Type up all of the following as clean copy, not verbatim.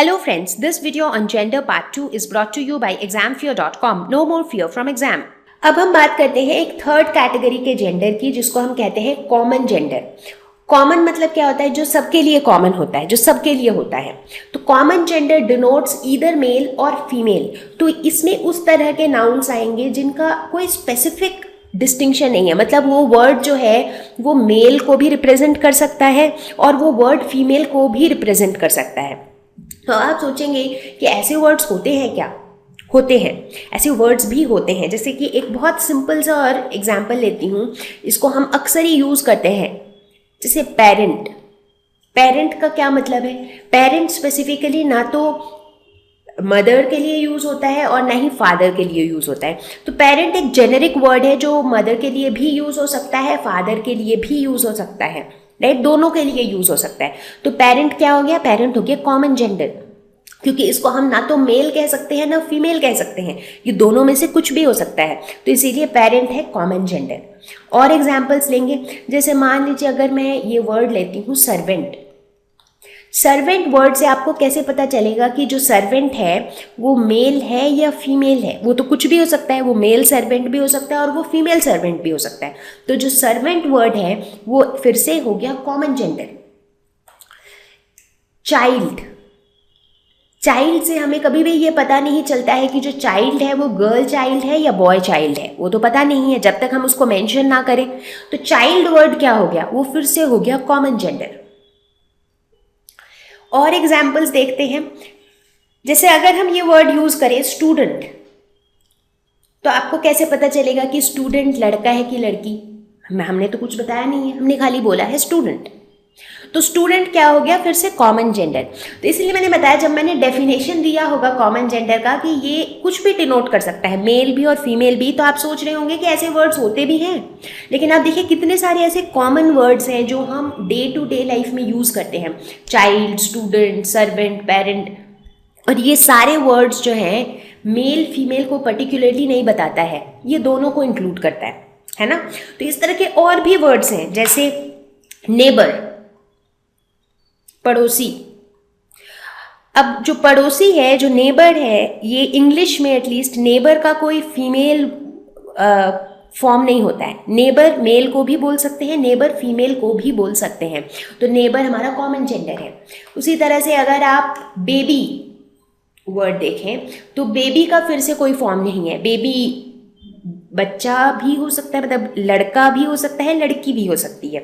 Hello friends, this video on gender part 2 is brought to you by examfear.com. No more fear from exam. अब हम बात करते हैं एक थर्ड कैटेगरी के जेंडर की, जिसको हम कहते हैं कॉमन जेंडर। कॉमन मतलब क्या होता है? जो सबके लिए कॉमन होता है, जो सबके लिए होता है। तो common gender denotes either male और फीमेल। तो इसमें उस तरह के नाउन्स आएंगे जिनका कोई स्पेसिफिक डिस्टिंक्शन नहीं है, मतलब वो वर्ड जो है वो मेल को भी रिप्रेजेंट कर सकता है और वो वर्ड फीमेल को भी रिप्रेजेंट कर सकता है। तो आप सोचेंगे कि ऐसे वर्ड्स होते हैं क्या? होते हैं, ऐसे वर्ड्स भी होते हैं। जैसे कि एक बहुत सिंपल सा और एग्जाम्पल लेती हूँ, इसको हम अक्सर ही यूज़ करते हैं, जैसे पेरेंट। पेरेंट का क्या मतलब है? पेरेंट स्पेसिफिकली ना तो मदर के लिए यूज़ होता है और ना ही फादर के लिए यूज़ होता है। तो पेरेंट एक जेनेरिक वर्ड है जो मदर के लिए भी यूज़ हो सकता है, फादर के लिए भी यूज़ हो सकता है, राइट? दोनों के लिए यूज़ हो सकता है। तो पेरेंट क्या हो गया? पेरेंट हो गया कॉमन जेंडर, क्योंकि इसको हम ना तो मेल कह सकते हैं ना फीमेल कह सकते हैं, ये दोनों में से कुछ भी हो सकता है। तो इसीलिए पेरेंट है कॉमन जेंडर। और एग्जाम्पल्स लेंगे, जैसे मान लीजिए अगर मैं ये वर्ड लेती हूँ सर्वेंट। सर्वेंट वर्ड से आपको कैसे पता चलेगा कि जो सर्वेंट है वो मेल है या फीमेल है? वो तो कुछ भी हो सकता है, वो मेल सर्वेंट भी हो सकता है और वो फीमेल सर्वेंट भी हो सकता है। तो जो सर्वेंट वर्ड है वो फिर से हो गया कॉमन जेंडर। चाइल्ड, चाइल्ड से हमें कभी भी ये पता नहीं चलता है कि जो चाइल्ड है वो गर्ल चाइल्ड है या बॉय चाइल्ड है, वो तो पता नहीं है जब तक हम उसको मेंशन ना करें। तो चाइल्ड वर्ड क्या हो गया? वो फिर से हो गया कॉमन जेंडर। और एग्जाम्पल्स देखते हैं, जैसे अगर हम ये वर्ड यूज करें स्टूडेंट, तो आपको कैसे पता चलेगा कि स्टूडेंट लड़का है कि लड़की? हमने तो कुछ बताया नहीं है, हमने खाली बोला है स्टूडेंट। तो स्टूडेंट क्या हो गया? फिर से कॉमन जेंडर। तो इसलिए मैंने बताया, जब मैंने डेफिनेशन दिया होगा कॉमन जेंडर का कि ये कुछ भी डिनोट कर सकता है, मेल भी और फीमेल भी, तो आप सोच रहे होंगे कि ऐसे वर्ड्स होते भी हैं। लेकिन आप देखिए कितने सारे ऐसे कॉमन वर्ड्स हैं जो हम डे टू डे लाइफ में यूज़ करते हैं। चाइल्ड, स्टूडेंट, सर्वेंट, पेरेंट, और ये सारे वर्ड्स जो हैं मेल फीमेल को पर्टिकुलरली नहीं बताता है, ये दोनों को इंक्लूड करता है ना? तो इस तरह के और भी वर्ड्स हैं, जैसे नेबर, पड़ोसी। अब जो पड़ोसी है, जो नेबर है, ये इंग्लिश में एटलीस्ट नेबर का कोई फीमेल फॉर्म नहीं होता है। नेबर मेल को भी बोल सकते हैं, नेबर फीमेल को भी बोल सकते हैं। तो नेबर हमारा कॉमन जेंडर है। उसी तरह से अगर आप बेबी वर्ड देखें तो बेबी का फिर से कोई फॉर्म नहीं है। बेबी बच्चा भी हो सकता है, मतलब लड़का भी हो सकता है, लड़की भी हो सकती है,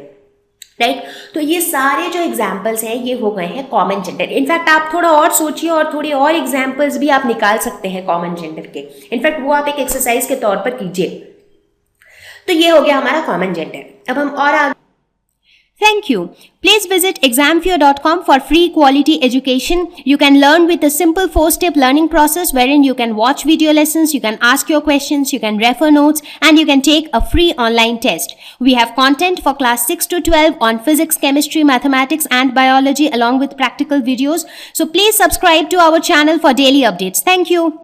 राइट? तो ये सारे जो एग्जाम्पल्स हैं ये हो गए हैं कॉमन जेंडर। इनफैक्ट आप थोड़ा और सोचिए और थोड़े और एग्जाम्पल्स भी आप निकाल सकते हैं कॉमन जेंडर के। इनफैक्ट वो आप एक एक्सरसाइज के तौर पर कीजिए। तो ये हो गया हमारा कॉमन जेंडर। अब हम और आगे। Thank you. Please visit examfear.com for free quality education. You can learn with a simple 4-step learning process wherein you can watch video lessons, you can ask your questions, you can refer notes, and you can take a free online test. We have content for class 6 to 12 on physics, chemistry, mathematics, and biology along with practical videos. So please subscribe to our channel for daily updates. Thank you.